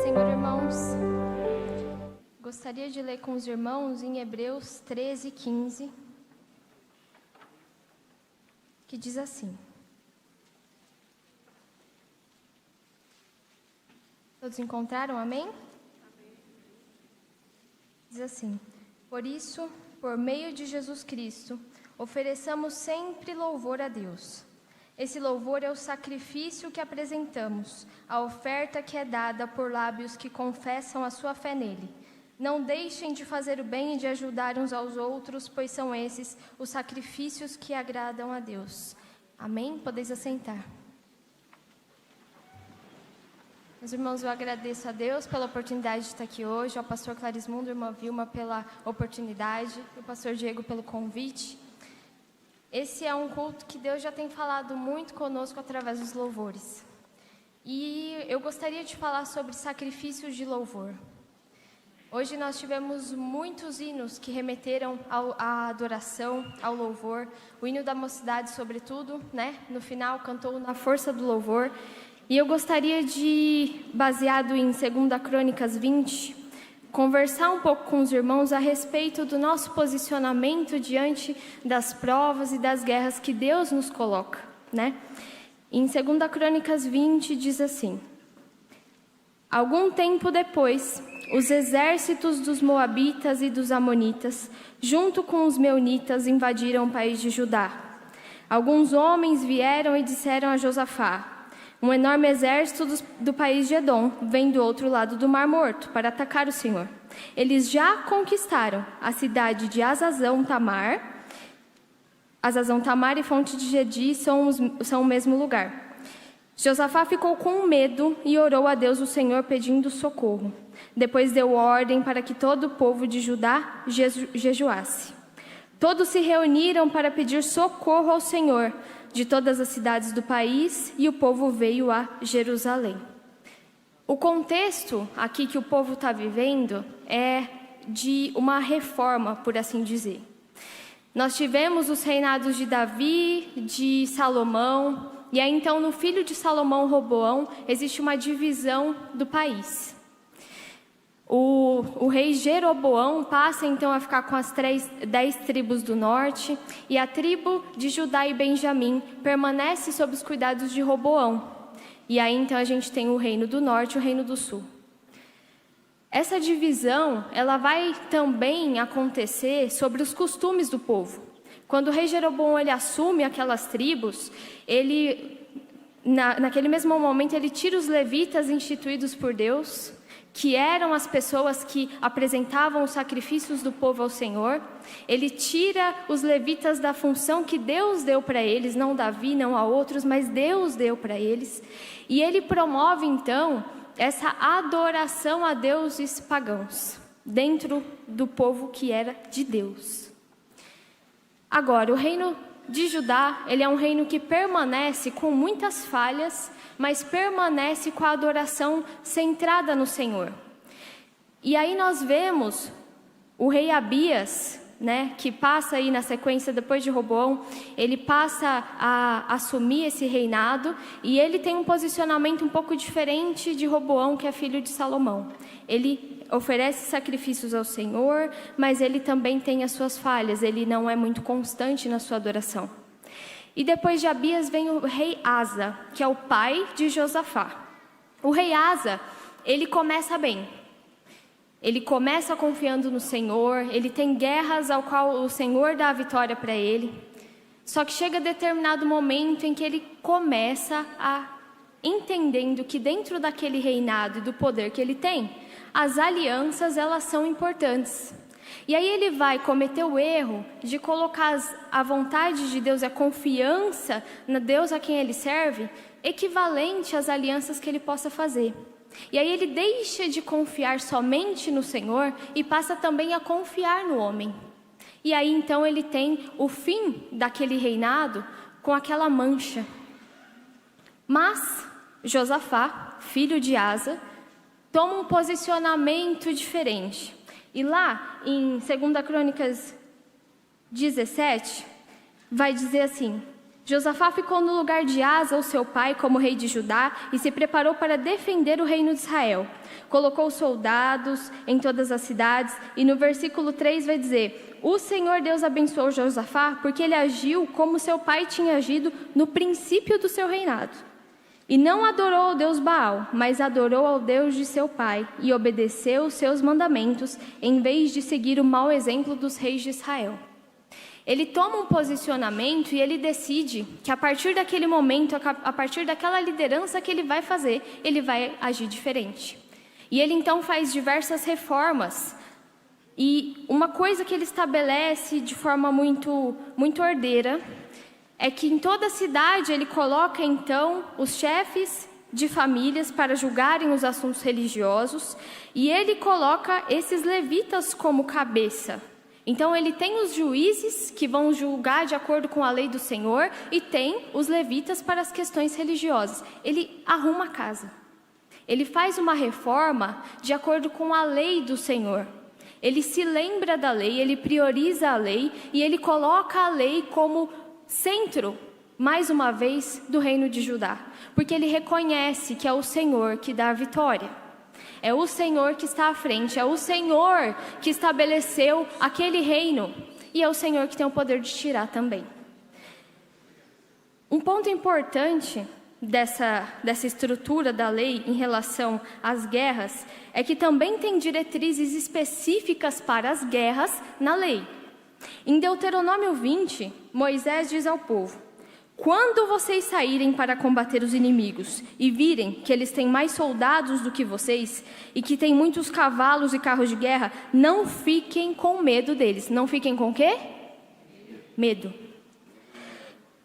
Senhor, irmãos, gostaria de ler com os irmãos em Hebreus 13, 15, que diz assim. Todos encontraram? Amém? Diz assim: por isso, por meio de Jesus Cristo, ofereçamos sempre louvor a Deus. Esse louvor é o sacrifício que apresentamos, a oferta que é dada por lábios que confessam a sua fé nele. Não deixem de fazer o bem e de ajudar uns aos outros, pois são esses os sacrifícios que agradam a Deus. Amém? Podeis assentar. Meus irmãos, eu agradeço a Deus pela oportunidade de estar aqui hoje, ao pastor Clarismundo e irmã Vilma pela oportunidade, e o pastor Diego pelo convite. Esse é um culto que Deus já tem falado muito conosco através dos louvores. E eu gostaria de falar sobre sacrifícios de louvor. Hoje nós tivemos muitos hinos que remeteram à adoração, ao louvor. O hino da mocidade, sobretudo, né? No final, cantou na força do louvor. E eu gostaria de, baseado em 2 Crônicas 20, conversar um pouco com os irmãos a respeito do nosso posicionamento diante das provas e das guerras que Deus nos coloca, né? Em 2 Crônicas 20 diz assim: algum tempo depois, os exércitos dos moabitas e dos amonitas, junto com os meunitas, invadiram o país de Judá. Alguns homens vieram e disseram a Josafá: um enorme exército do país de Edom vem do outro lado do Mar Morto para atacar o Senhor. Eles já conquistaram a cidade de Azazão-Tamar. Azazão-Tamar e Fonte de Gedi são o mesmo lugar. Josafá ficou com medo e orou a Deus o Senhor pedindo socorro. Depois deu ordem para que todo o povo de Judá jejuasse. Todos se reuniram para pedir socorro ao Senhor de todas as cidades do país, e o povo veio a Jerusalém. O contexto aqui que o povo está vivendo é de uma reforma, por assim dizer. Nós tivemos os reinados de Davi, de Salomão, e aí então no filho de Salomão, Roboão, existe uma divisão do país. O rei Jeroboão passa então a ficar com as 10 tribos do norte, e a tribo de Judá e Benjamim permanece sob os cuidados de Roboão. E aí então a gente tem o reino do norte e o reino do sul. Essa divisão, ela vai também acontecer sobre os costumes do povo. Quando o rei Jeroboão ele assume aquelas tribos, naquele mesmo momento ele tira os levitas instituídos por Deus, que eram as pessoas que apresentavam os sacrifícios do povo ao Senhor. Ele tira os levitas da função que Deus deu para eles, não Davi, não a outros, mas Deus deu para eles. E ele promove, então, essa adoração a deuses pagãos, dentro do povo que era de Deus. Agora, o reino de Judá, ele é um reino que permanece com muitas falhas, mas permanece com a adoração centrada no Senhor. E aí nós vemos o rei Abias, né, que passa aí na sequência depois de Roboão, ele passa a assumir esse reinado, e ele tem um posicionamento um pouco diferente de Roboão, que é filho de Salomão. Ele oferece sacrifícios ao Senhor, mas ele também tem as suas falhas, ele não é muito constante na sua adoração. E depois de Abias vem o rei Asa, que é o pai de Josafá. O rei Asa, ele começa bem. Ele começa confiando no Senhor, ele tem guerras ao qual o Senhor dá a vitória para ele. Só que chega determinado momento em que ele começa a entendendo que dentro daquele reinado e do poder que ele tem, as alianças elas são importantes. E aí ele vai cometer o erro de colocar a vontade de Deus, a confiança na Deus a quem ele serve, equivalente às alianças que ele possa fazer. E aí ele deixa de confiar somente no Senhor e passa também a confiar no homem. E aí então ele tem o fim daquele reinado com aquela mancha. Mas Josafá, filho de Asa, toma um posicionamento diferente. E lá em 2 Crônicas 17, vai dizer assim: Josafá ficou no lugar de Asa, o seu pai, como rei de Judá, e se preparou para defender o reino de Israel. Colocou soldados em todas as cidades, e no versículo 3 vai dizer: o Senhor Deus abençoou Josafá, porque ele agiu como seu pai tinha agido no princípio do seu reinado. E não adorou ao Deus Baal, mas adorou ao Deus de seu pai, e obedeceu os seus mandamentos, em vez de seguir o mau exemplo dos reis de Israel. Ele toma um posicionamento e ele decide que a partir daquele momento, a partir daquela liderança que ele vai fazer, ele vai agir diferente. E ele então faz diversas reformas. E uma coisa que ele estabelece de forma muito ordeira é que em toda a cidade ele coloca então os chefes de famílias para julgarem os assuntos religiosos, e ele coloca esses levitas como cabeça. Então ele tem os juízes que vão julgar de acordo com a lei do Senhor, e tem os levitas para as questões religiosas. Ele arruma a casa. Ele faz uma reforma de acordo com a lei do Senhor. Ele se lembra da lei, ele prioriza a lei, e ele coloca a lei como centro, mais uma vez, do reino de Judá. Porque ele reconhece que é o Senhor que dá a vitória. É o Senhor que está à frente, é o Senhor que estabeleceu aquele reino, e é o Senhor que tem o poder de tirar também. Um ponto importante dessa estrutura da lei em relação às guerras é que também tem diretrizes específicas para as guerras na lei. Em Deuteronômio 20, Moisés diz ao povo: quando vocês saírem para combater os inimigos e virem que eles têm mais soldados do que vocês e que têm muitos cavalos e carros de guerra, não fiquem com medo deles. Não fiquem com o quê? Medo.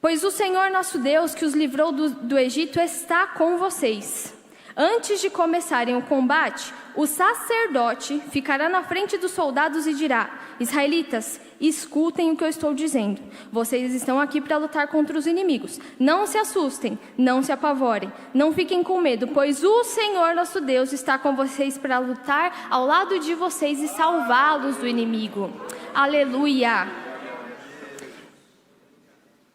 Pois o Senhor nosso Deus, que os livrou do Egito, está com vocês. Antes de começarem o combate, o sacerdote ficará na frente dos soldados e dirá: israelitas, escutem o que eu estou dizendo. Vocês estão aqui para lutar contra os inimigos. Não se assustem, não se apavorem, não fiquem com medo, pois o Senhor nosso Deus está com vocês para lutar ao lado de vocês e salvá-los do inimigo. Aleluia!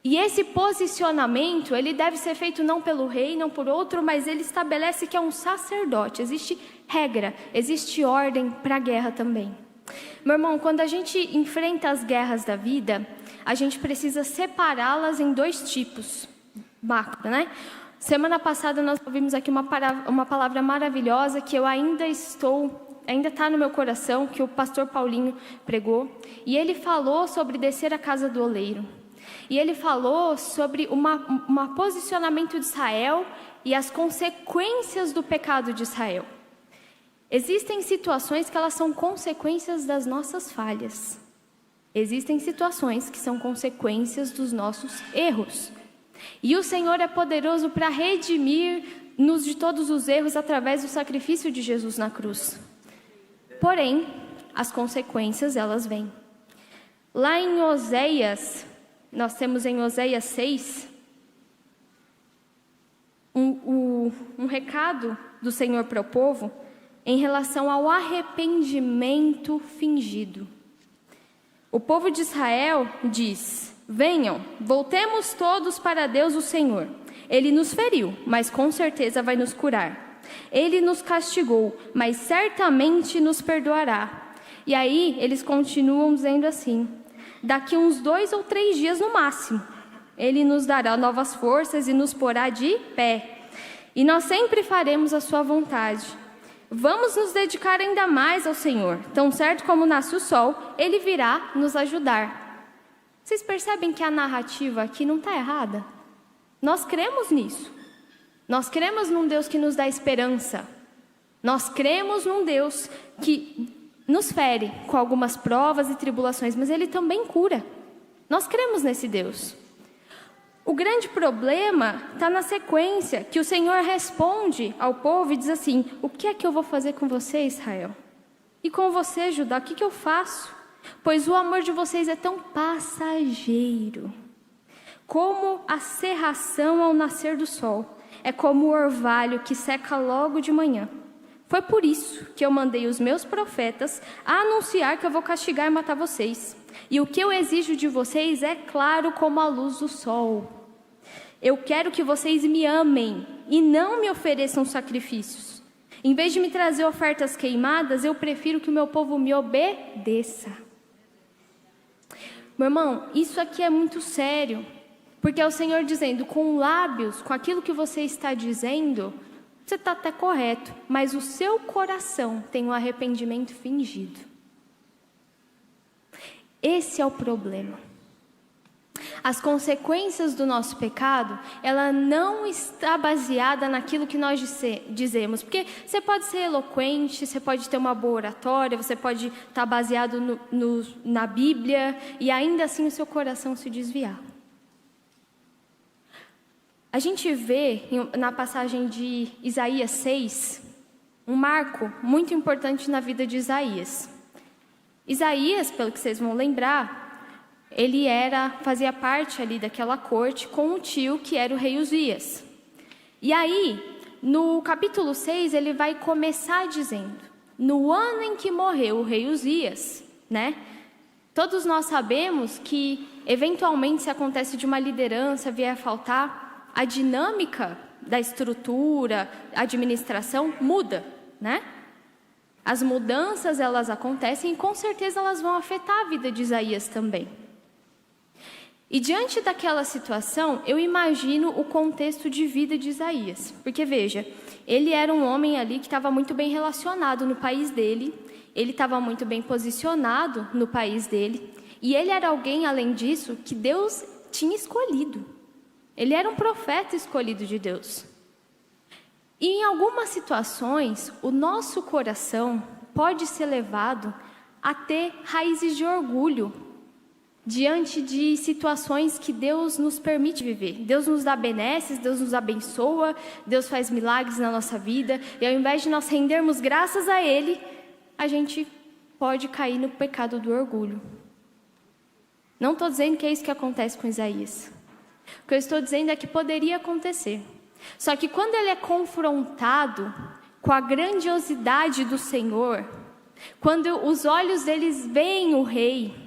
E esse posicionamento, ele deve ser feito não pelo rei, não por outro, mas ele estabelece que é um sacerdote. Existe regra, existe ordem para a guerra também. Meu irmão, quando a gente enfrenta as guerras da vida, a gente precisa separá-las em dois tipos. Bacana, né? Semana passada nós ouvimos aqui uma palavra maravilhosa que eu ainda está no meu coração, que o pastor Paulinho pregou. E ele falou sobre descer à casa do oleiro. E ele falou sobre um posicionamento de Israel e as consequências do pecado de Israel. Existem situações que elas são consequências das nossas falhas. Existem situações que são consequências dos nossos erros. E o Senhor é poderoso para redimir-nos de todos os erros através do sacrifício de Jesus na cruz. Porém, as consequências, elas vêm. Lá em Oséias, nós temos em Oséias 6, um recado do Senhor para o povo em relação ao arrependimento fingido. O povo de Israel diz: venham, voltemos todos para Deus o Senhor. Ele nos feriu, mas com certeza vai nos curar. Ele nos castigou, mas certamente nos perdoará. E aí eles continuam dizendo assim: daqui uns 2 ou 3 dias no máximo, Ele nos dará novas forças e nos porá de pé. E nós sempre faremos a sua vontade. Vamos nos dedicar ainda mais ao Senhor. Tão certo como nasce o sol, Ele virá nos ajudar. Vocês percebem que a narrativa aqui não está errada? Nós cremos nisso. Nós cremos num Deus que nos dá esperança. Nós cremos num Deus que nos fere com algumas provas e tribulações, mas Ele também cura. Nós cremos nesse Deus. O grande problema está na sequência, que o Senhor responde ao povo e diz assim: o que é que eu vou fazer com você, Israel? E com você, Judá, o que eu faço? Pois o amor de vocês é tão passageiro, como a cerração ao nascer do sol, é como o orvalho que seca logo de manhã. Foi por isso que eu mandei os meus profetas a anunciar que eu vou castigar e matar vocês. E o que eu exijo de vocês é claro como a luz do sol. Eu quero que vocês me amem e não me ofereçam sacrifícios. Em vez de me trazer ofertas queimadas, eu prefiro que o meu povo me obedeça. Meu irmão, isso aqui é muito sério, porque é o Senhor dizendo, com lábios, com aquilo que você está dizendo, você está até correto, mas o seu coração tem um arrependimento fingido. Esse é o problema. As consequências do nosso pecado, ela não está baseada naquilo que nós dizemos. Porque você pode ser eloquente, você pode ter uma boa oratória, você pode estar baseado na Bíblia, e ainda assim o seu coração se desviar. A gente vê na passagem de Isaías 6, um marco muito importante na vida de Isaías. Isaías, pelo que vocês vão lembrar, ele fazia parte ali daquela corte com um tio que era o rei Uzias. E aí, no capítulo 6, ele vai começar dizendo, no ano em que morreu o rei Uzias, né? Todos nós sabemos que, eventualmente, se acontece de uma liderança vier a faltar, a dinâmica da estrutura, a administração muda, né? As mudanças, elas acontecem e com certeza elas vão afetar a vida de Isaías também. E diante daquela situação, eu imagino o contexto de vida de Isaías. Porque veja, ele era um homem ali que estava muito bem relacionado no país dele, ele estava muito bem posicionado no país dele, e ele era alguém, além disso, que Deus tinha escolhido. Ele era um profeta escolhido de Deus. E em algumas situações, o nosso coração pode ser levado a ter raízes de orgulho diante de situações que Deus nos permite viver. Deus nos dá benesses, Deus nos abençoa, Deus faz milagres na nossa vida, e ao invés de nós rendermos graças a Ele, a gente pode cair no pecado do orgulho. Não estou dizendo que é isso que acontece com Isaías. O que eu estou dizendo é que poderia acontecer. Só que quando ele é confrontado com a grandiosidade do Senhor, quando os olhos deles veem o rei,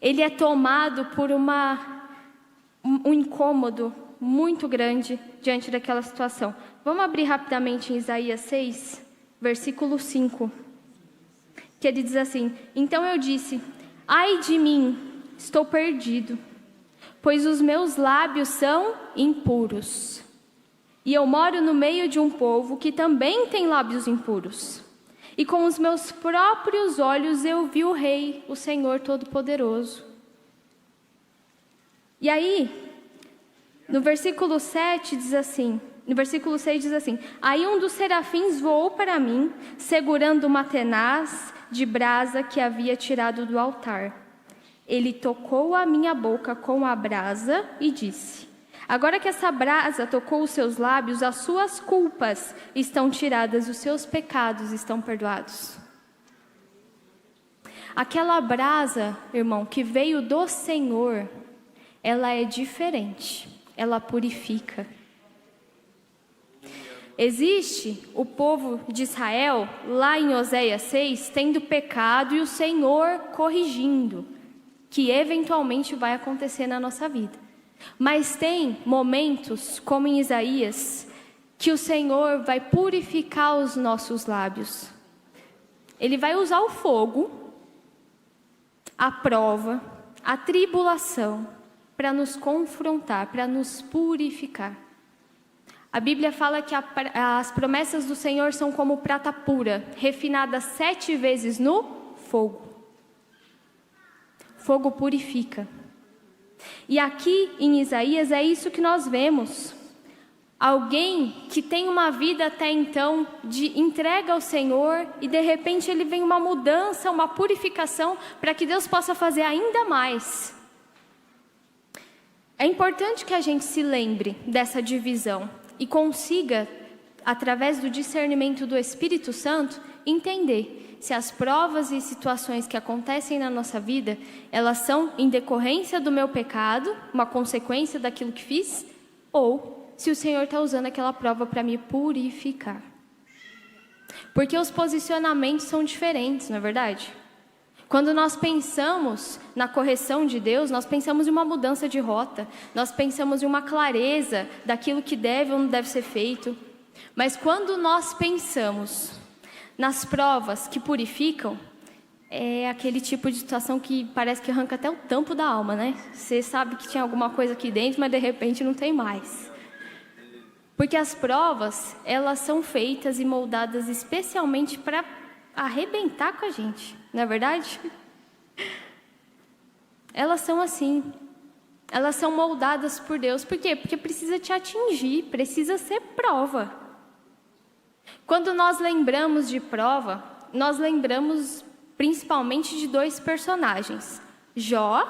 ele é tomado por um incômodo muito grande diante daquela situação. Vamos abrir rapidamente em Isaías 6, versículo 5, que ele diz assim, então eu disse, ai de mim, estou perdido, pois os meus lábios são impuros. E eu moro no meio de um povo que também tem lábios impuros. E com os meus próprios olhos eu vi o Rei, o Senhor Todo-Poderoso. E aí, no versículo 7 diz assim, no versículo 6 diz assim, aí um dos serafins voou para mim, segurando uma tenaz de brasa que havia tirado do altar. Ele tocou a minha boca com a brasa e disse, agora que essa brasa tocou os seus lábios, as suas culpas estão tiradas, os seus pecados estão perdoados. Aquela brasa, irmão, que veio do Senhor, ela é diferente, ela purifica. Existe o povo de Israel, lá em Oséias 6, tendo pecado e o Senhor corrigindo, que eventualmente vai acontecer na nossa vida. Mas tem momentos, como em Isaías, que o Senhor vai purificar os nossos lábios. Ele vai usar o fogo, a prova, a tribulação, para nos confrontar, para nos purificar. A Bíblia fala que as promessas do Senhor são como prata pura, refinada 7 vezes no fogo. Fogo purifica. E aqui em Isaías é isso que nós vemos. Alguém que tem uma vida até então de entrega ao Senhor e de repente ele vem uma mudança, uma purificação para que Deus possa fazer ainda mais. É importante que a gente se lembre dessa divisão e consiga, através do discernimento do Espírito Santo, entender se as provas e situações que acontecem na nossa vida, elas são em decorrência do meu pecado, uma consequência daquilo que fiz, ou se o Senhor está usando aquela prova para me purificar. Porque os posicionamentos são diferentes, não é verdade? Quando nós pensamos na correção de Deus, nós pensamos em uma mudança de rota, nós pensamos em uma clareza daquilo que deve ou não deve ser feito. Mas quando nós pensamos nas provas que purificam, é aquele tipo de situação que parece que arranca até o tampo da alma, né? Você sabe que tinha alguma coisa aqui dentro, mas de repente não tem mais. Porque as provas, elas são feitas e moldadas especialmente para arrebentar com a gente, não é verdade? Elas são assim. Elas são moldadas por Deus. Por quê? Porque precisa te atingir, precisa ser prova. Quando nós lembramos de prova, nós lembramos principalmente de 2 personagens, Jó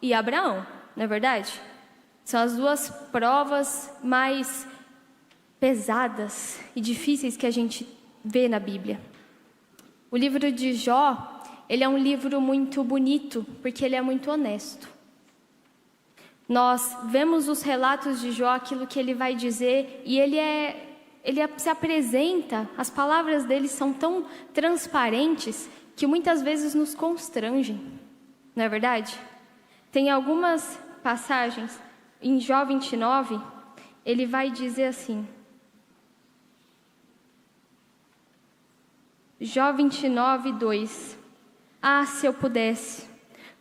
e Abraão, não é verdade? São as 2 provas mais pesadas e difíceis que a gente vê na Bíblia. O livro de Jó, ele é um livro muito bonito, porque ele é muito honesto. Nós vemos os relatos de Jó, aquilo que ele vai dizer, e ele se apresenta, as palavras dele são tão transparentes que muitas vezes nos constrangem, não é verdade? Tem algumas passagens, em Jó 29, ele vai dizer assim, Jó 29, 2. Ah, se eu pudesse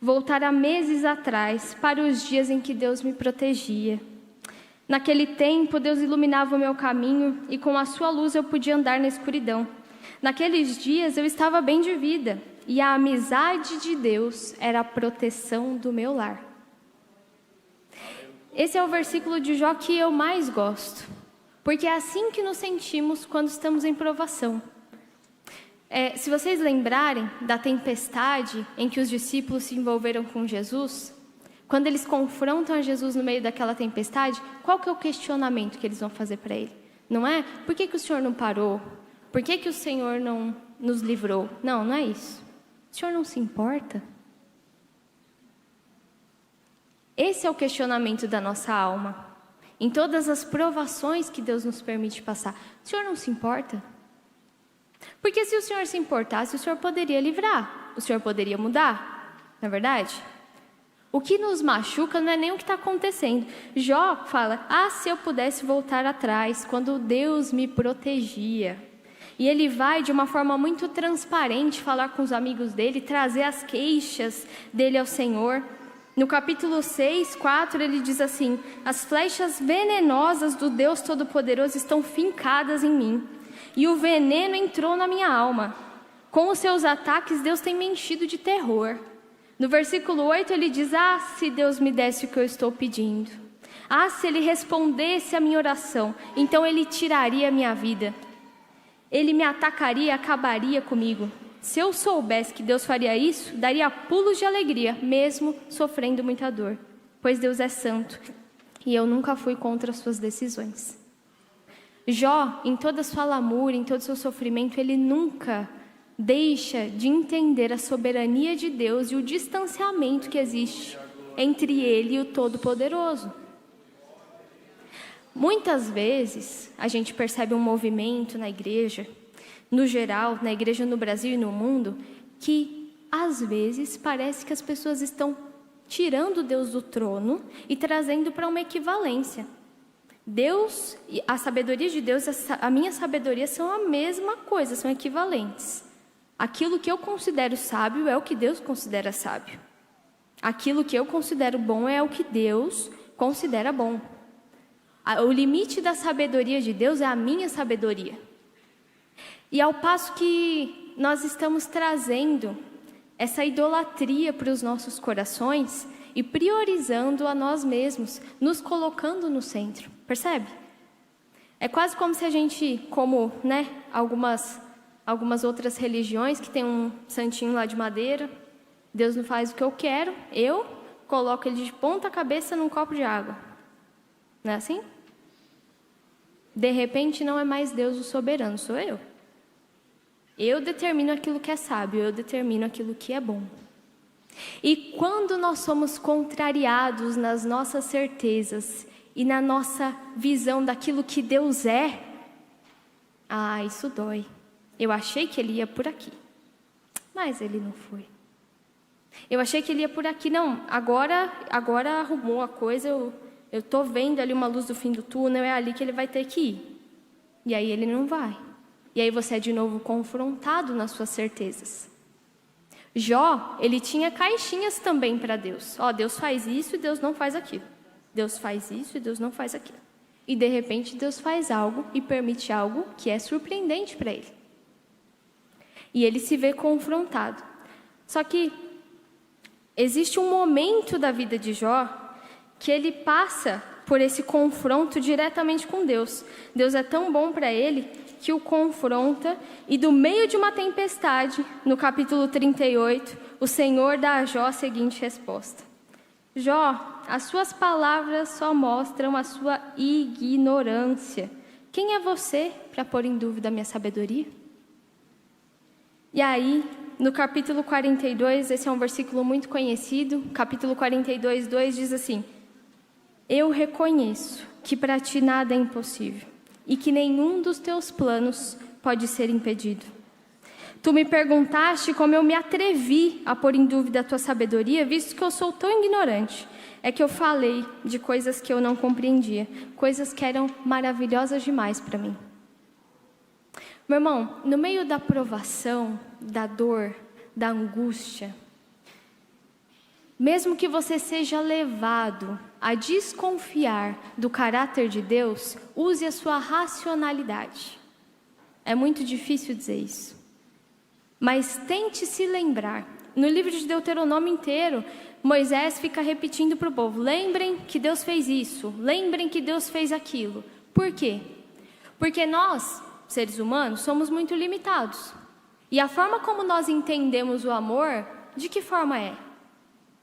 voltar a meses atrás, para os dias em que Deus me protegia. Naquele tempo, Deus iluminava o meu caminho e com a sua luz eu podia andar na escuridão. Naqueles dias eu estava bem de vida e a amizade de Deus era a proteção do meu lar. Esse é o versículo de Jó que eu mais gosto, porque é assim que nos sentimos quando estamos em provação. Se vocês lembrarem da tempestade em que os discípulos se envolveram com Jesus, quando eles confrontam a Jesus no meio daquela tempestade, qual que é o questionamento que eles vão fazer para ele? Não é, por que o Senhor não parou? Por que o Senhor não nos livrou? Não, não é isso. O Senhor não se importa? Esse é o questionamento da nossa alma. Em todas as provações que Deus nos permite passar, o Senhor não se importa? Porque se o Senhor se importasse, o Senhor poderia livrar, o Senhor poderia mudar, não é verdade? O que nos machuca não é nem o que está acontecendo. Jó fala, se eu pudesse voltar atrás, quando Deus me protegia. E ele vai de uma forma muito transparente falar com os amigos dele, trazer as queixas dele ao Senhor. No capítulo 6, 4, ele diz assim, as flechas venenosas do Deus Todo-Poderoso estão fincadas em mim. E o veneno entrou na minha alma. Com os seus ataques, Deus tem me enchido de terror. No versículo 8, ele diz, se Deus me desse o que eu estou pedindo. Se Ele respondesse a minha oração, então Ele tiraria a minha vida. Ele me atacaria e acabaria comigo. Se eu soubesse que Deus faria isso, daria pulos de alegria, mesmo sofrendo muita dor. Pois Deus é santo, e eu nunca fui contra as suas decisões. Jó, em toda a sua lamúria, em todo o seu sofrimento, ele nunca deixa de entender a soberania de Deus e o distanciamento que existe entre ele e o Todo-Poderoso. Muitas vezes, a gente percebe um movimento na igreja, no geral, na igreja no Brasil e no mundo, que às vezes parece que as pessoas estão tirando Deus do trono e trazendo para uma equivalência. Deus, a sabedoria de Deus, a minha sabedoria são a mesma coisa, são equivalentes. Aquilo que eu considero sábio é o que Deus considera sábio. Aquilo que eu considero bom é o que Deus considera bom. O limite da sabedoria de Deus é a minha sabedoria. E ao passo que nós estamos trazendo essa idolatria para os nossos corações e priorizando a nós mesmos, nos colocando no centro. Percebe? É quase como se a gente, como algumas outras religiões que tem um santinho lá de madeira, Deus não faz o que eu quero, eu coloco ele de ponta cabeça num copo de água. Não é assim? De repente não é mais Deus o soberano, sou eu. Eu determino aquilo que é sábio, eu determino aquilo que é bom. E quando nós somos contrariados nas nossas certezas e na nossa visão daquilo que Deus é, isso dói. Eu achei que Ele ia por aqui, mas Ele não foi. Eu achei que ele ia por aqui. Não, agora arrumou a coisa, eu estou vendo ali uma luz do fim do túnel, é ali que ele vai ter que ir. E aí ele não vai. E aí você é de novo confrontado nas suas certezas. Jó, ele tinha caixinhas também para Deus. Deus faz isso e Deus não faz aquilo. Deus faz isso e Deus não faz aquilo. E de repente Deus faz algo e permite algo que é surpreendente para ele. E ele se vê confrontado. Só que existe um momento da vida de Jó que ele passa por esse confronto diretamente com Deus. Deus é tão bom para ele que o confronta, e do meio de uma tempestade, no capítulo 38, o Senhor dá a Jó a seguinte resposta: Jó, as suas palavras só mostram a sua ignorância. Quem é você para pôr em dúvida a minha sabedoria? E aí, no capítulo 42, esse é um versículo muito conhecido, capítulo 42, 2 diz assim: Eu reconheço que para ti nada é impossível, e que nenhum dos teus planos pode ser impedido. Tu me perguntaste como eu me atrevi a pôr em dúvida a tua sabedoria, visto que eu sou tão ignorante. É que eu falei de coisas que eu não compreendia, coisas que eram maravilhosas demais para mim. Meu irmão, no meio da provação, da dor, da angústia, mesmo que você seja levado a desconfiar do caráter de Deus, use a sua racionalidade. É muito difícil dizer isso. Mas tente se lembrar. No livro de Deuteronômio inteiro, Moisés fica repetindo para o povo: lembrem que Deus fez isso, lembrem que Deus fez aquilo. Por quê? Porque nós, seres humanos, somos muito limitados. E a forma como nós entendemos o amor, de que forma é?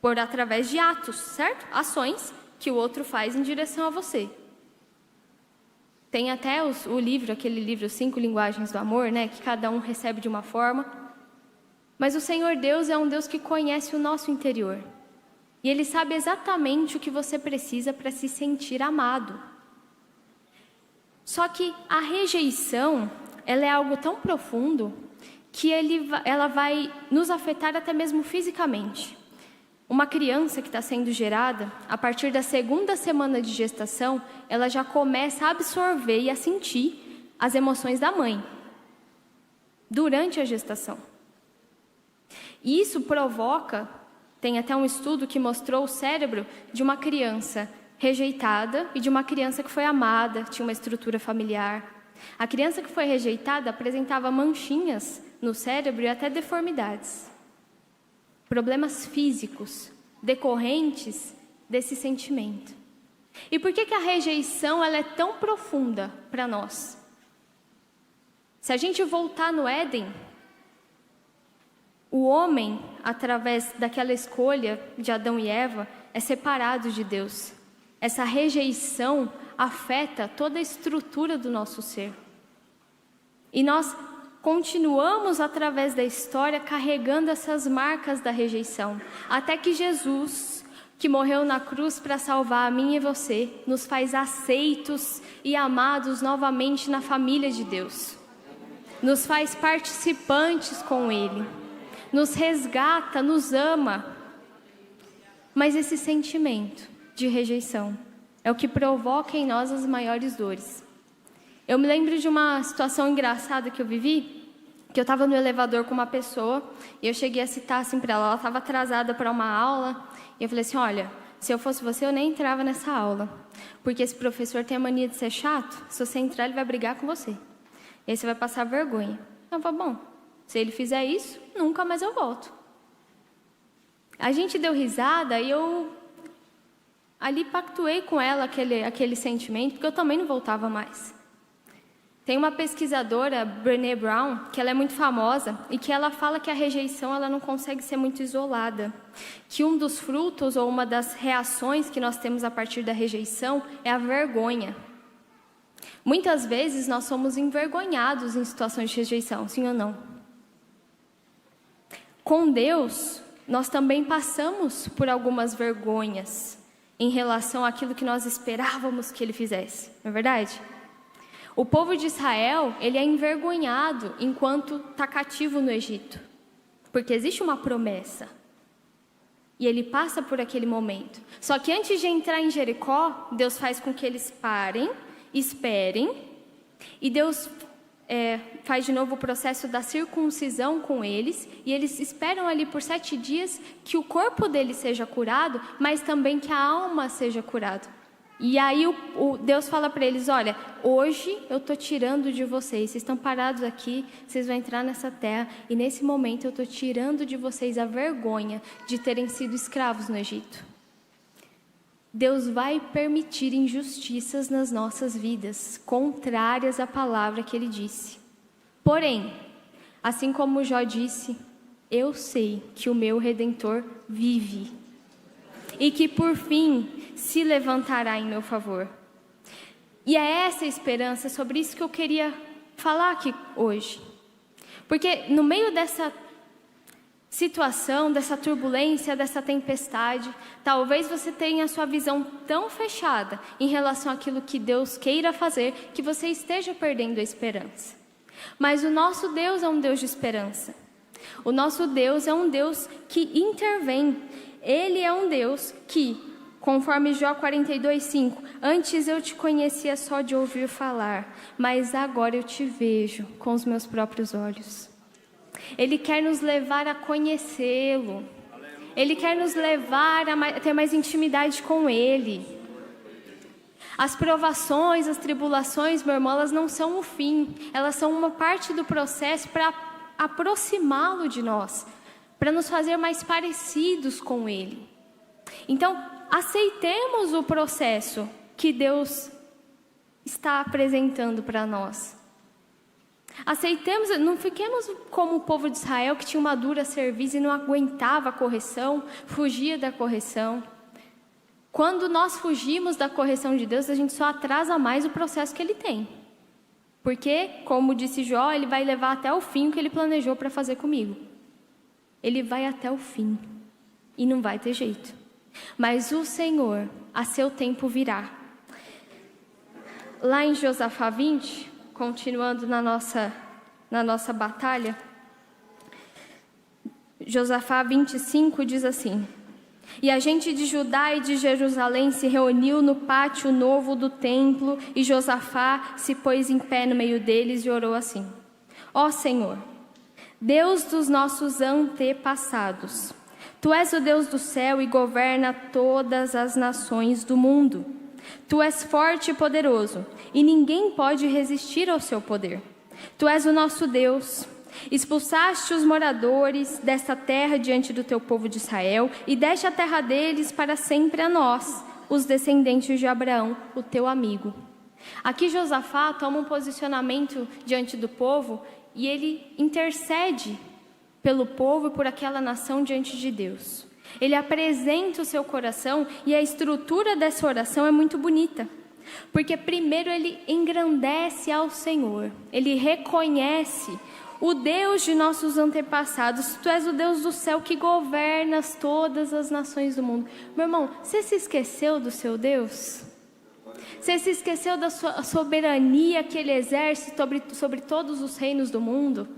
Por através de atos, certo? Ações que o outro faz em direção a você. Tem até o livro, aquele livro 5 Linguagens do Amor, né? Que cada um recebe de uma forma. Mas o Senhor Deus é um Deus que conhece o nosso interior. E Ele sabe exatamente o que você precisa para se sentir amado. Só que a rejeição, ela é algo tão profundo que ela vai nos afetar até mesmo fisicamente. Uma criança que está sendo gerada, a partir da 2ª semana de gestação, ela já começa a absorver e a sentir as emoções da mãe, durante a gestação. E isso provoca, tem até um estudo que mostrou o cérebro de uma criança rejeitada e de uma criança que foi amada, tinha uma estrutura familiar. A criança que foi rejeitada apresentava manchinhas no cérebro e até deformidades. Problemas físicos decorrentes desse sentimento. E por que a rejeição ela é tão profunda para nós? Se a gente voltar no Éden, o homem, através daquela escolha de Adão e Eva, é separado de Deus. Essa rejeição afeta toda a estrutura do nosso ser. E nós continuamos, através da história, carregando essas marcas da rejeição. Até que Jesus, que morreu na cruz para salvar a mim e você, nos faz aceitos e amados novamente na família de Deus. Nos faz participantes com Ele. Nos resgata, nos ama. Mas esse sentimento de rejeição é o que provoca em nós as maiores dores. Eu me lembro de uma situação engraçada que eu vivi, que eu estava no elevador com uma pessoa, e eu cheguei a citar assim para ela estava atrasada para uma aula, e eu falei assim: olha, se eu fosse você, eu nem entrava nessa aula, porque esse professor tem a mania de ser chato, se você entrar, ele vai brigar com você, e aí você vai passar vergonha. Eu falei: bom, se ele fizer isso, nunca mais eu volto. A gente deu risada e eu ali pactuei com ela aquele sentimento, porque eu também não voltava mais. Tem uma pesquisadora, Brené Brown, que ela é muito famosa e que ela fala que a rejeição ela não consegue ser muito isolada. Que um dos frutos ou uma das reações que nós temos a partir da rejeição é a vergonha. Muitas vezes nós somos envergonhados em situações de rejeição, sim ou não? Com Deus, nós também passamos por algumas vergonhas em relação àquilo que nós esperávamos que Ele fizesse, não é verdade? O povo de Israel, ele é envergonhado enquanto está cativo no Egito, porque existe uma promessa. E ele passa por aquele momento. Só que antes de entrar em Jericó, Deus faz com que eles parem, esperem, e Deus faz de novo o processo da circuncisão com eles, e eles esperam ali por 7 dias que o corpo deles seja curado, mas também que a alma seja curada. E aí Deus fala para eles, olha, hoje eu estou tirando de vocês estão parados aqui, vocês vão entrar nessa terra, e nesse momento eu estou tirando de vocês a vergonha de terem sido escravos no Egito. Deus vai permitir injustiças nas nossas vidas, contrárias à palavra que Ele disse. Porém, assim como Jó disse, eu sei que o meu Redentor vive e que por fim se levantará em meu favor. E é essa esperança, sobre isso que eu queria falar aqui hoje. Porque no meio dessa situação, dessa turbulência, dessa tempestade, talvez você tenha a sua visão tão fechada em relação àquilo que Deus queira fazer, que você esteja perdendo a esperança. Mas o nosso Deus é um Deus de esperança. O nosso Deus é um Deus que intervém. Ele é um Deus que, conforme Jó 42:5, antes eu te conhecia só de ouvir falar, mas agora eu te vejo com os meus próprios olhos. Ele quer nos levar a conhecê-lo. Ele quer nos levar a ter mais intimidade com Ele. As provações, as tribulações, meu irmão, elas não são o fim. Elas são uma parte do processo para aproximá-lo de nós, para nos fazer mais parecidos com Ele. Então, aceitemos o processo que Deus está apresentando para nós. Aceitemos, não fiquemos como o povo de Israel, que tinha uma dura cerviz e não aguentava a correção, fugia da correção. Quando nós fugimos da correção de Deus, a gente só atrasa mais o processo que Ele tem. Porque, como disse Jó, Ele vai levar até o fim o que Ele planejou para fazer comigo. Ele vai até o fim e não vai ter jeito. Mas o Senhor, a seu tempo, virá. Lá em Josafá 20, continuando na nossa batalha, Josafá 25 diz assim: E a gente de Judá e de Jerusalém se reuniu no pátio novo do templo, e Josafá se pôs em pé no meio deles e orou assim: Ó Senhor, Deus dos nossos antepassados, Tu és o Deus do céu e governa todas as nações do mundo. Tu és forte e poderoso, e ninguém pode resistir ao seu poder. Tu és o nosso Deus. Expulsaste os moradores desta terra diante do teu povo de Israel, e deste a terra deles para sempre a nós, os descendentes de Abraão, o teu amigo. Aqui Josafá toma um posicionamento diante do povo, e ele intercede pelo povo e por aquela nação diante de Deus. Ele apresenta o seu coração, e a estrutura dessa oração é muito bonita. Porque primeiro ele engrandece ao Senhor, ele reconhece o Deus de nossos antepassados. Tu és o Deus do céu que governas todas as nações do mundo. Meu irmão, você se esqueceu do seu Deus? Você se esqueceu da sua soberania que Ele exerce sobre todos os reinos do mundo?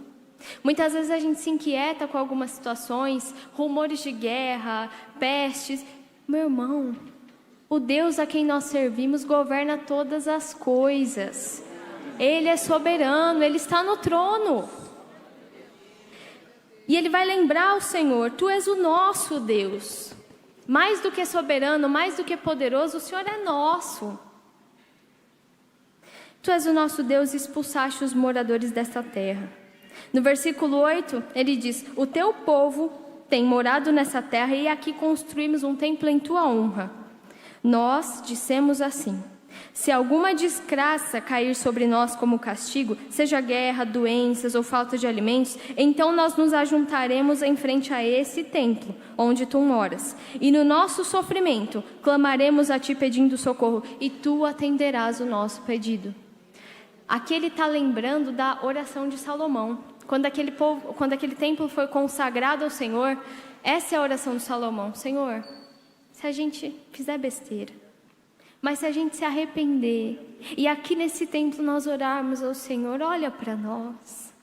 Muitas vezes a gente se inquieta com algumas situações, rumores de guerra, pestes. Meu irmão, o Deus a quem nós servimos governa todas as coisas. Ele é soberano, Ele está no trono. E Ele vai lembrar ao Senhor: Tu és o nosso Deus. Mais do que soberano, mais do que poderoso, o Senhor é nosso. Tu és o nosso Deus e expulsaste os moradores desta terra. No versículo 8, ele diz: O teu povo tem morado nessa terra, e aqui construímos um templo em tua honra. Nós dissemos assim: se alguma desgraça cair sobre nós como castigo, seja guerra, doenças ou falta de alimentos, então nós nos ajuntaremos em frente a esse templo, onde tu moras. E no nosso sofrimento, clamaremos a ti pedindo socorro, e tu atenderás o nosso pedido. Aqui ele está lembrando da oração de Salomão. Quando aquele templo foi consagrado ao Senhor, essa é a oração de Salomão: Senhor, se a gente fizer besteira, mas se a gente se arrepender, e aqui nesse templo nós orarmos ao Senhor, olha para nós,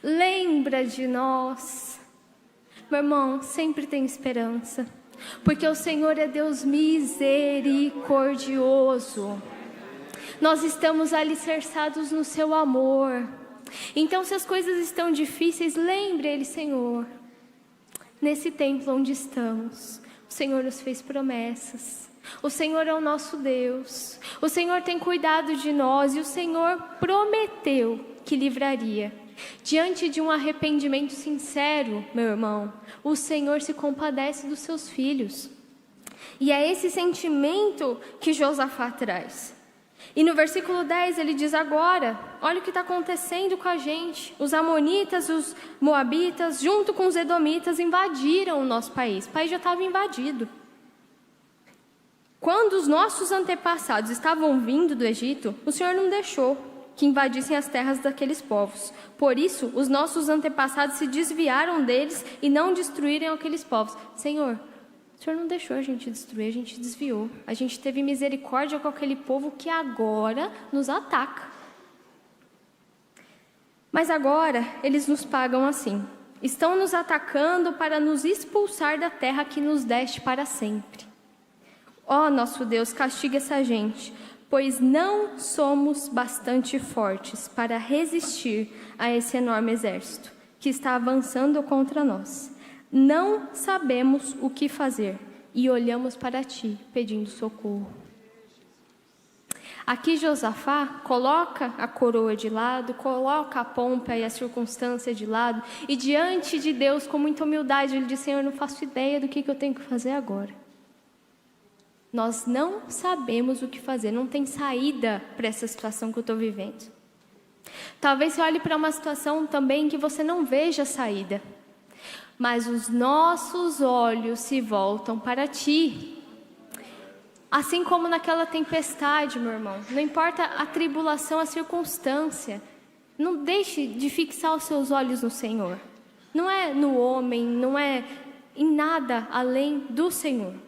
lembra de nós, Meu irmão, sempre tem esperança, porque o Senhor é Deus misericordioso. Nós estamos alicerçados no seu amor. Então, se as coisas estão difíceis, lembre Ele, Senhor, nesse templo onde estamos, o Senhor nos fez promessas. O Senhor é o nosso Deus. O Senhor tem cuidado de nós e o Senhor prometeu que livraria. Diante de um arrependimento sincero, meu irmão, o Senhor se compadece dos seus filhos. E é esse sentimento que Josafá traz. E no versículo 10 ele diz agora, olha o que está acontecendo com a gente. Os amonitas, os moabitas, junto com os edomitas, invadiram o nosso país. O país já estava invadido. Quando os nossos antepassados estavam vindo do Egito, o Senhor não deixou que invadissem as terras daqueles povos. Por isso, os nossos antepassados se desviaram deles e não destruíram aqueles povos. Senhor, o Senhor não deixou a gente destruir, a gente desviou. A gente teve misericórdia com aquele povo que agora nos ataca. Mas agora, eles nos pagam assim. Estão nos atacando para nos expulsar da terra que nos deste para sempre. Ó nosso Deus, castiga essa gente, pois não somos bastante fortes para resistir a esse enorme exército que está avançando contra nós. Não sabemos o que fazer e olhamos para ti pedindo socorro. Aqui Josafá coloca a coroa de lado, coloca a pompa e a circunstância de lado e diante de Deus com muita humildade ele diz, Senhor, eu não faço ideia do que eu tenho que fazer agora. Nós não sabemos o que fazer, não tem saída para essa situação que eu estou vivendo. Talvez você olhe para uma situação também que você não veja saída. Mas os nossos olhos se voltam para ti. Assim como naquela tempestade, meu irmão. Não importa a tribulação, a circunstância. Não deixe de fixar os seus olhos no Senhor. Não é no homem, não é em nada além do Senhor.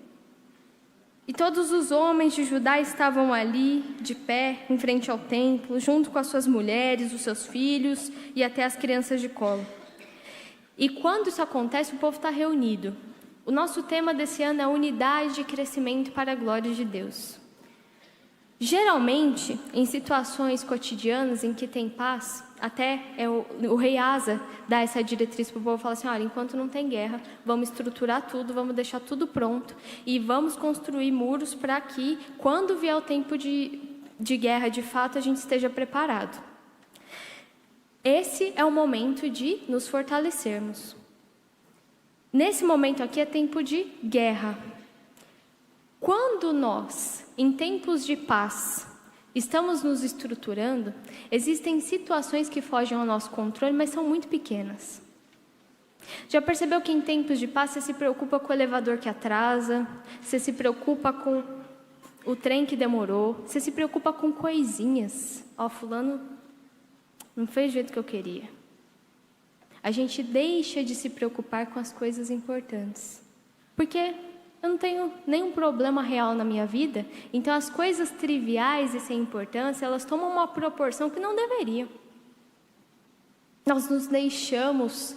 E todos os homens de Judá estavam ali, de pé, em frente ao templo, junto com as suas mulheres, os seus filhos e até as crianças de colo. E quando isso acontece, o povo está reunido. O nosso tema desse ano é unidade e crescimento para a glória de Deus. Geralmente, em situações cotidianas em que tem paz, até o rei Asa dá essa diretriz para o povo, fala assim, olha, enquanto não tem guerra, vamos estruturar tudo, vamos deixar tudo pronto e vamos construir muros para que, quando vier o tempo de guerra, de fato, a gente esteja preparado. Esse é o momento de nos fortalecermos. Nesse momento aqui é tempo de guerra. Quando nós, em tempos de paz, estamos nos estruturando, existem situações que fogem ao nosso controle, mas são muito pequenas. Já percebeu que em tempos de paz você se preocupa com o elevador que atrasa, você se preocupa com o trem que demorou, você se preocupa com coisinhas. Ó, fulano não fez do jeito que eu queria. A gente deixa de se preocupar com as coisas importantes. Porque eu não tenho nenhum problema real na minha vida, então as coisas triviais e sem importância, elas tomam uma proporção que não deveriam. Nós nos deixamos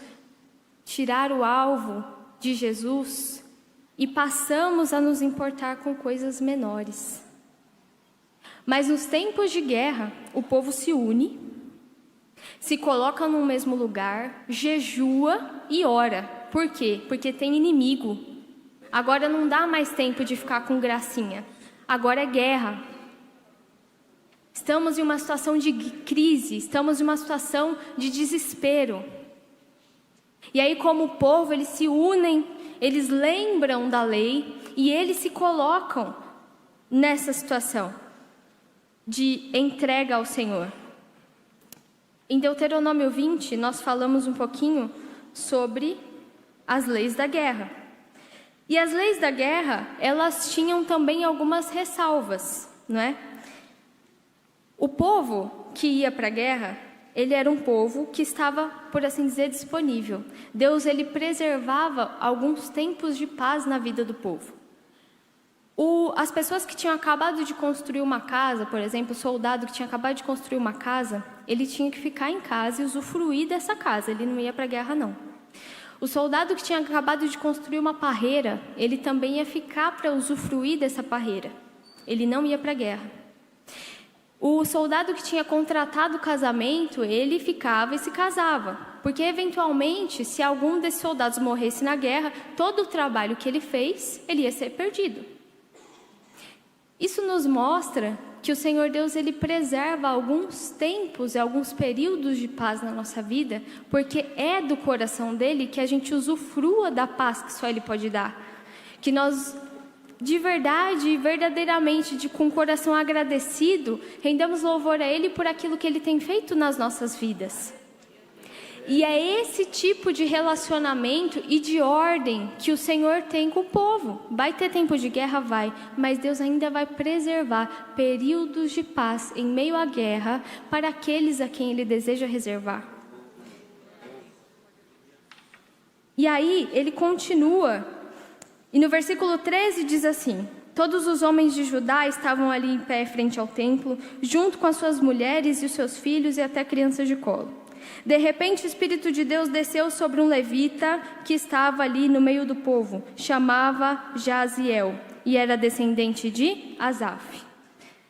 tirar o alvo de Jesus e passamos a nos importar com coisas menores. Mas nos tempos de guerra, o povo se une, se coloca no mesmo lugar, jejua e ora. Por quê? Porque tem inimigo. Agora não dá mais tempo de ficar com gracinha. Agora é guerra. Estamos em uma situação de crise, estamos em uma situação de desespero. E aí, como povo, eles se unem, eles lembram da lei e eles se colocam nessa situação de entrega ao Senhor. Em Deuteronômio 20, nós falamos um pouquinho sobre as leis da guerra. E as leis da guerra, elas tinham também algumas ressalvas, não é? O povo que ia para a guerra, ele era um povo que estava, por assim dizer, disponível. Deus, ele preservava alguns tempos de paz na vida do povo. As pessoas que tinham acabado de construir uma casa, por exemplo, o soldado que tinha acabado de construir uma casa, ele tinha que ficar em casa e usufruir dessa casa, ele não ia para a guerra, não. O soldado que tinha acabado de construir uma parreira, ele também ia ficar para usufruir dessa parreira. Ele não ia para a guerra. O soldado que tinha contratado o casamento, ele ficava e se casava. Porque, eventualmente, se algum desses soldados morresse na guerra, todo o trabalho que ele fez, ele ia ser perdido. Isso nos mostra que o Senhor Deus, ele preserva alguns tempos e alguns períodos de paz na nossa vida, porque é do coração dele que a gente usufrua da paz que só ele pode dar. Que nós, de verdade e verdadeiramente, com o coração agradecido, rendamos louvor a ele por aquilo que ele tem feito nas nossas vidas. E é esse tipo de relacionamento e de ordem que o Senhor tem com o povo. Vai ter tempo de guerra? Vai. Mas Deus ainda vai preservar períodos de paz em meio à guerra para aqueles a quem Ele deseja reservar. E aí, ele continua. E no versículo 13 diz assim: todos os homens de Judá estavam ali em pé frente ao templo, junto com as suas mulheres e os seus filhos e até crianças de colo. De repente, o Espírito de Deus desceu sobre um levita que estava ali no meio do povo. Chamava Jaziel e era descendente de Asaf.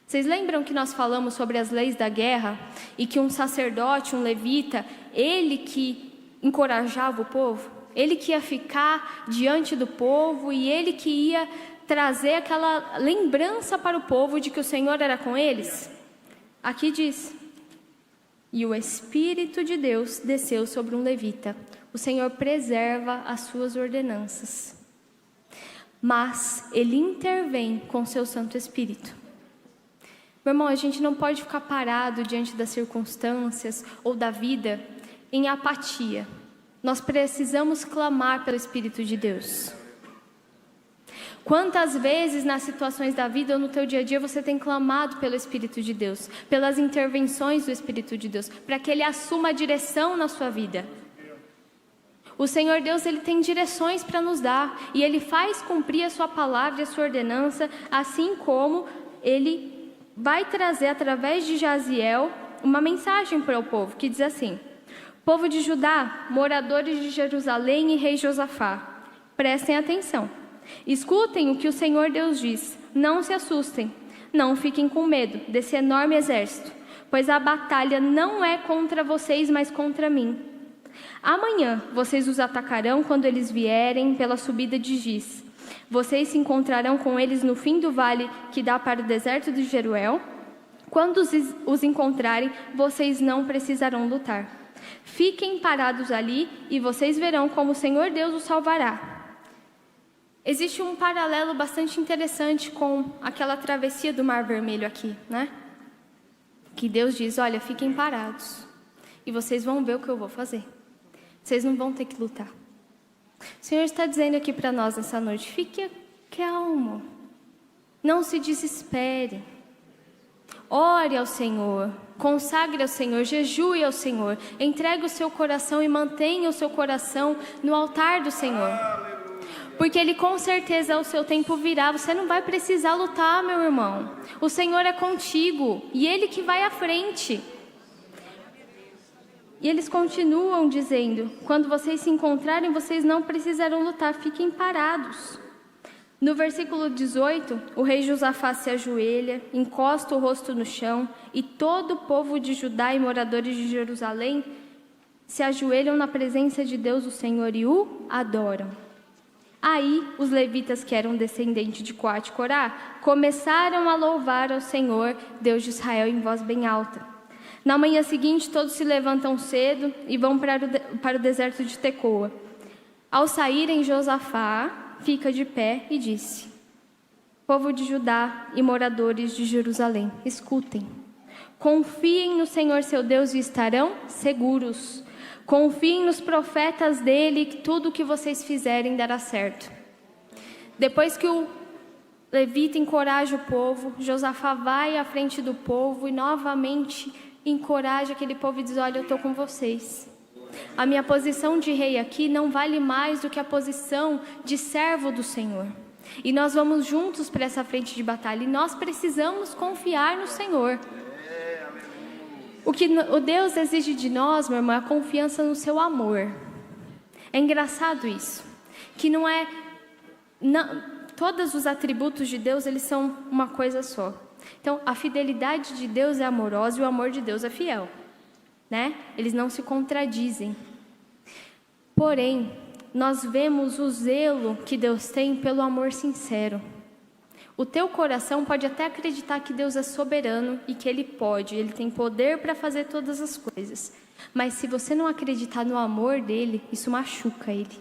Vocês lembram que nós falamos sobre as leis da guerra e que um sacerdote, um levita, ele que encorajava o povo? Ele que ia ficar diante do povo e ele que ia trazer aquela lembrança para o povo de que o Senhor era com eles? Aqui diz: e o Espírito de Deus desceu sobre um levita. O Senhor preserva as suas ordenanças, mas Ele intervém com seu Santo Espírito. Meu irmão, a gente não pode ficar parado diante das circunstâncias ou da vida em apatia. Nós precisamos clamar pelo Espírito de Deus. Quantas vezes nas situações da vida ou no teu dia a dia você tem clamado pelo Espírito de Deus, pelas intervenções do Espírito de Deus, para que Ele assuma a direção na sua vida? O Senhor Deus, Ele tem direções para nos dar, e Ele faz cumprir a sua palavra e a sua ordenança, assim como Ele vai trazer através de Jaziel uma mensagem para o povo, que diz assim: povo de Judá, moradores de Jerusalém e rei Josafá, prestem atenção. Escutem o que o Senhor Deus diz. Não se assustem, não fiquem com medo desse enorme exército, pois a batalha não é contra vocês, mas contra mim. Amanhã vocês os atacarão quando eles vierem pela subida de Giz. Vocês se encontrarão com eles no fim do vale que dá para o deserto de Jeruel. Quando os encontrarem, vocês não precisarão lutar. Fiquem parados ali e vocês verão como o Senhor Deus os salvará. Existe um paralelo bastante interessante com aquela travessia do Mar Vermelho aqui, né? Que Deus diz: olha, fiquem parados e vocês vão ver o que eu vou fazer. Vocês não vão ter que lutar. O Senhor está dizendo aqui para nós nessa noite: fique calmo, não se desespere. Ore ao Senhor, consagre ao Senhor, jejue ao Senhor, entregue o seu coração e mantenha o seu coração no altar do Senhor. Porque Ele com certeza o seu tempo virá, você não vai precisar lutar, meu irmão. O Senhor é contigo e Ele que vai à frente. E eles continuam dizendo: quando vocês se encontrarem, vocês não precisarão lutar, fiquem parados. No versículo 18, o rei Josafá se ajoelha, encosta o rosto no chão, e todo o povo de Judá e moradores de Jerusalém se ajoelham na presença de Deus, o Senhor, e o adoram. Aí, os levitas, que eram descendentes de Coate e Corá, começaram a louvar ao Senhor, Deus de Israel, em voz bem alta. Na manhã seguinte, todos se levantam cedo e vão para o deserto de Tecoa. Ao saírem, Josafá fica de pé e disse: povo de Judá e moradores de Jerusalém, escutem. Confiem no Senhor seu Deus e estarão seguros. Confiem nos profetas dele, que tudo o que vocês fizerem dará certo. Depois que o levita encoraja o povo, Josafá vai à frente do povo e novamente encoraja aquele povo e diz: olha, eu estou com vocês. A minha posição de rei aqui não vale mais do que a posição de servo do Senhor. E nós vamos juntos para essa frente de batalha, e nós precisamos confiar no Senhor. O que o Deus exige de nós, meu irmão, é a confiança no seu amor. É engraçado isso, que todos os atributos de Deus, eles são uma coisa só. Então, a fidelidade de Deus é amorosa e o amor de Deus é fiel, né? Eles não se contradizem. Porém, nós vemos o zelo que Deus tem pelo amor sincero. O teu coração pode até acreditar que Deus é soberano e que Ele tem poder para fazer todas as coisas. Mas se você não acreditar no amor dEle, isso machuca Ele.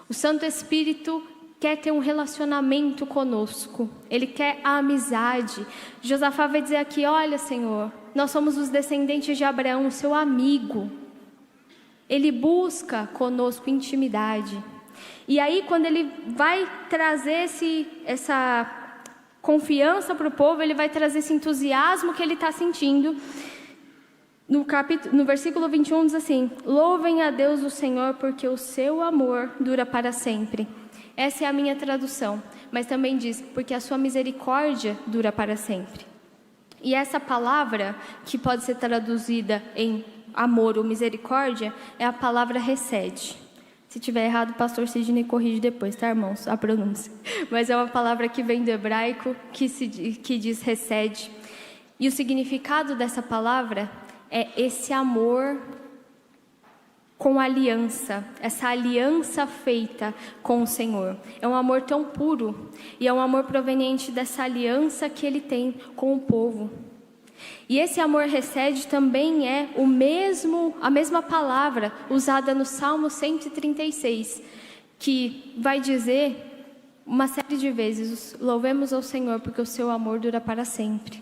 O Santo Espírito quer ter um relacionamento conosco. Ele quer a amizade. Josafá vai dizer aqui, olha, Senhor, nós somos os descendentes de Abraão, seu amigo. Ele busca conosco intimidade. E aí, quando ele vai trazer essa confiança para o povo, ele vai trazer esse entusiasmo que ele está sentindo. No versículo 21 diz assim, louvem a Deus o Senhor, porque o seu amor dura para sempre. Essa é a minha tradução, mas também diz, porque a sua misericórdia dura para sempre. E essa palavra, que pode ser traduzida em amor ou misericórdia, é a palavra hesed. Se tiver errado, o pastor Sidney corrige depois, tá, irmãos? A pronúncia. Mas é uma palavra que vem do hebraico, que diz hesed. E o significado dessa palavra é esse amor com aliança, essa aliança feita com o Senhor. É um amor tão puro, e é um amor proveniente dessa aliança que Ele tem com o povo. E esse amor hesed também é a mesma palavra usada no Salmo 136, que vai dizer uma série de vezes, louvemos ao Senhor, porque o seu amor dura para sempre.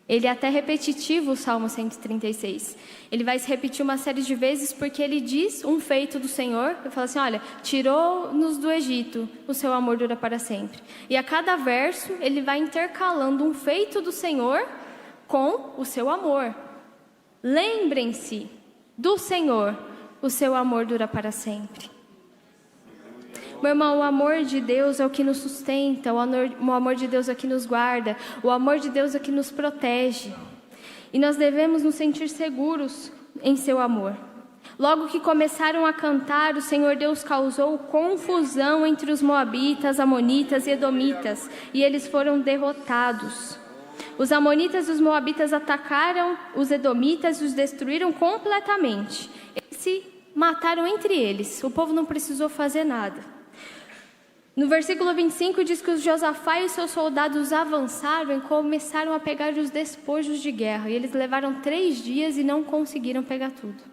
Ele é até repetitivo, o Salmo 136. Ele vai se repetir uma série de vezes porque ele diz um feito do Senhor. Ele fala assim, olha, tirou-nos do Egito, o seu amor dura para sempre. E a cada verso, ele vai intercalando um feito do Senhor com o seu amor. Lembrem-se do Senhor, o seu amor dura para sempre. Meu irmão, o amor de Deus é o que nos sustenta, o amor de Deus é o que nos guarda, o amor de Deus é o que nos protege. E nós devemos nos sentir seguros em seu amor. Logo que começaram a cantar, o Senhor Deus causou confusão entre os moabitas, amonitas e edomitas, e eles foram derrotados. Os amonitas e os moabitas atacaram os edomitas e os destruíram completamente. Eles se mataram entre eles, o povo não precisou fazer nada. No versículo 25 diz que os Josafá e os seus soldados avançaram e começaram a pegar os despojos de guerra. E eles levaram 3 dias e não conseguiram pegar tudo.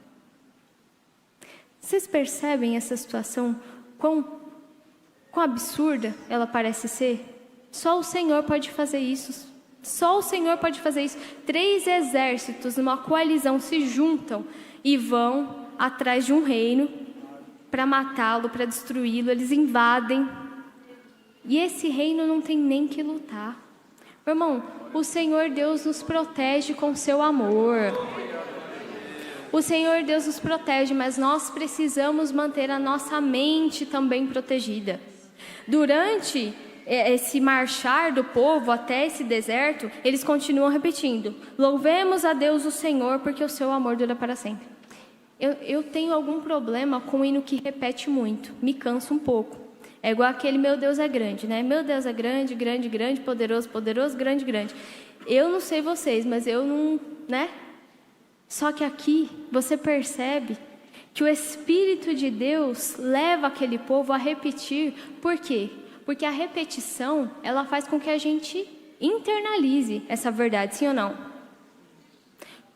Vocês percebem essa situação? Quão absurda ela parece ser? Só o Senhor pode fazer isso. Só o Senhor pode fazer isso. 3 exércitos, numa coalizão, se juntam e vão atrás de um reino para matá-lo, para destruí-lo. Eles invadem. E esse reino não tem nem que lutar. Meu irmão, o Senhor Deus nos protege com seu amor. O Senhor Deus nos protege, mas nós precisamos manter a nossa mente também protegida. Durante esse marchar do povo até esse deserto, eles continuam repetindo, louvemos a Deus o Senhor, porque o seu amor dura para sempre. Eu tenho algum problema com o hino que repete muito, me cansa um pouco. É igual aquele meu Deus é grande, né? Meu Deus é grande, grande, grande, poderoso, poderoso, grande, grande. Eu não sei vocês, mas eu não, né? Só que aqui você percebe que o Espírito de Deus leva aquele povo a repetir. Por quê? Porque a repetição, ela faz com que a gente internalize essa verdade, sim ou não?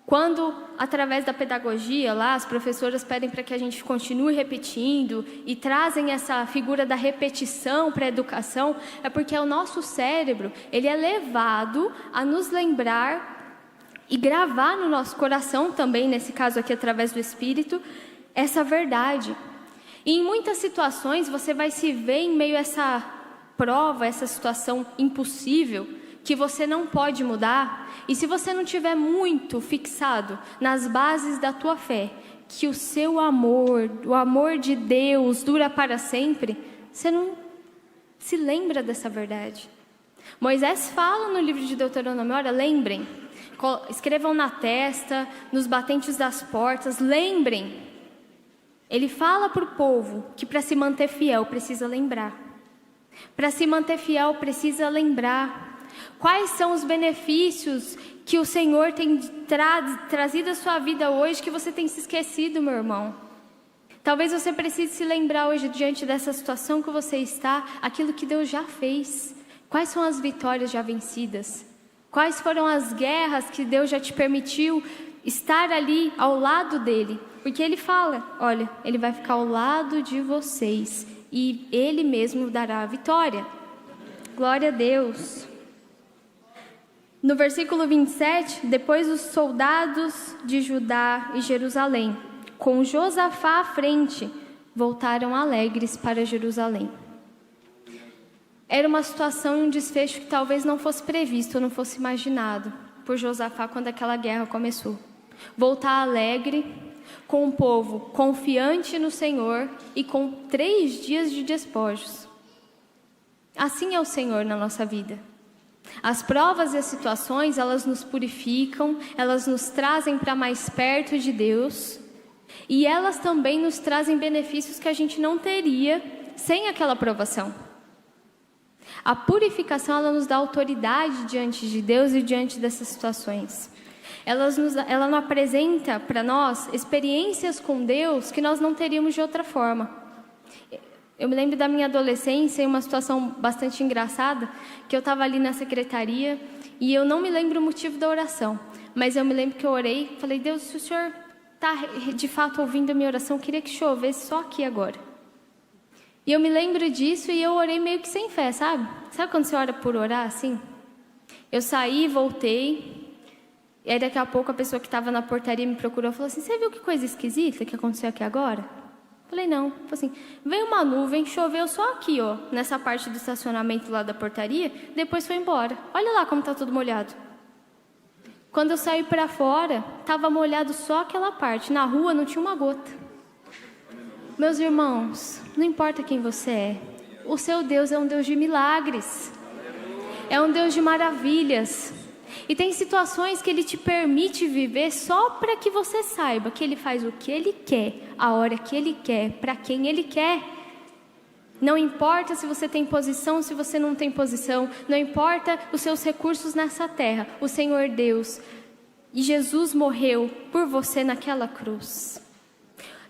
Quando, através da pedagogia, lá, as professoras pedem para que a gente continue repetindo e trazem essa figura da repetição para a educação, é porque o nosso cérebro, ele é levado a nos lembrar e gravar no nosso coração também, nesse caso aqui, através do Espírito, essa verdade. E em muitas situações, você vai se ver em meio a essa prova, essa situação impossível, que você não pode mudar, e se você não tiver muito fixado nas bases da tua fé, que o seu amor, o amor de Deus dura para sempre, você não se lembra dessa verdade. Moisés fala no livro de Deuteronômio, olha, lembrem, escrevam na testa, nos batentes das portas, lembrem Ele fala para o povo que para se manter fiel precisa lembrar. Para se manter fiel precisa lembrar quais são os benefícios que o Senhor tem trazido à sua vida hoje, que você tem se esquecido, meu irmão. Talvez você precise se lembrar hoje, diante dessa situação que você está, aquilo que Deus já fez. Quais são as vitórias já vencidas? Quais foram as guerras que Deus já te permitiu estar ali ao lado dele? Porque ele fala, olha, ele vai ficar ao lado de vocês e ele mesmo dará a vitória. Glória a Deus. No versículo 27, depois os soldados de Judá e Jerusalém, com Josafá à frente, voltaram alegres para Jerusalém. Era uma situação e um desfecho que talvez não fosse previsto, não fosse imaginado por Josafá quando aquela guerra começou. Voltar alegre, com o povo confiante no Senhor e com 3 dias de despojos. Assim é o Senhor na nossa vida. As provas e as situações, elas nos purificam, elas nos trazem para mais perto de Deus e elas também nos trazem benefícios que a gente não teria sem aquela provação. A purificação, ela nos dá autoridade diante de Deus e diante dessas situações. Ela não apresenta para nós experiências com Deus que nós não teríamos de outra forma. Eu me lembro da minha adolescência, em uma situação bastante engraçada, que eu estava ali na secretaria e eu não me lembro o motivo da oração, mas eu me lembro que eu orei, falei, Deus, se o Senhor está de fato ouvindo a minha oração, eu queria que chovesse só aqui agora. E eu me lembro disso e eu orei meio que sem fé, sabe? Sabe quando você ora por orar assim? Eu saí, voltei, e aí daqui a pouco a pessoa que estava na portaria me procurou e falou assim, você viu que coisa esquisita que aconteceu aqui agora? Falei, não. Falei assim, veio uma nuvem, choveu só aqui, ó, nessa parte do estacionamento lá da portaria, depois foi embora. Olha lá como está tudo molhado. Quando eu saí para fora, estava molhado só aquela parte. Na rua não tinha uma gota. Meus irmãos, não importa quem você é, o seu Deus é um Deus de milagres. É um Deus de maravilhas. E tem situações que Ele te permite viver só para que você saiba que Ele faz o que Ele quer, a hora que Ele quer, para quem Ele quer. Não importa se você tem posição, se você não tem posição, não importa os seus recursos nessa terra, o Senhor Deus e Jesus morreu por você naquela cruz.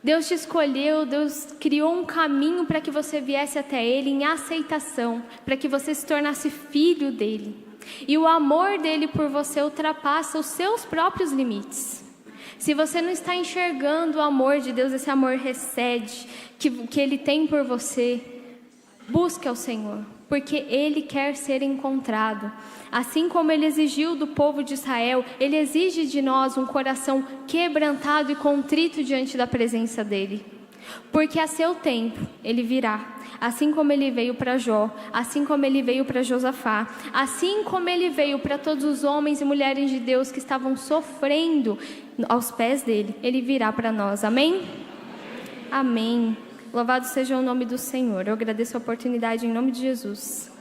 Deus te escolheu, Deus criou um caminho para que você viesse até Ele em aceitação, para que você se tornasse filho dEle. E o amor dEle por você ultrapassa os seus próprios limites. Se você não está enxergando o amor de Deus, esse amor recede, que Ele tem por você, busque ao Senhor, porque Ele quer ser encontrado. Assim como Ele exigiu do povo de Israel, Ele exige de nós um coração quebrantado e contrito diante da presença dEle. Porque a seu tempo Ele virá, assim como Ele veio para Jó, assim como Ele veio para Josafá, assim como Ele veio para todos os homens e mulheres de Deus que estavam sofrendo aos pés dEle, Ele virá para nós, amém? Amém. Louvado seja o nome do Senhor. Eu agradeço a oportunidade em nome de Jesus.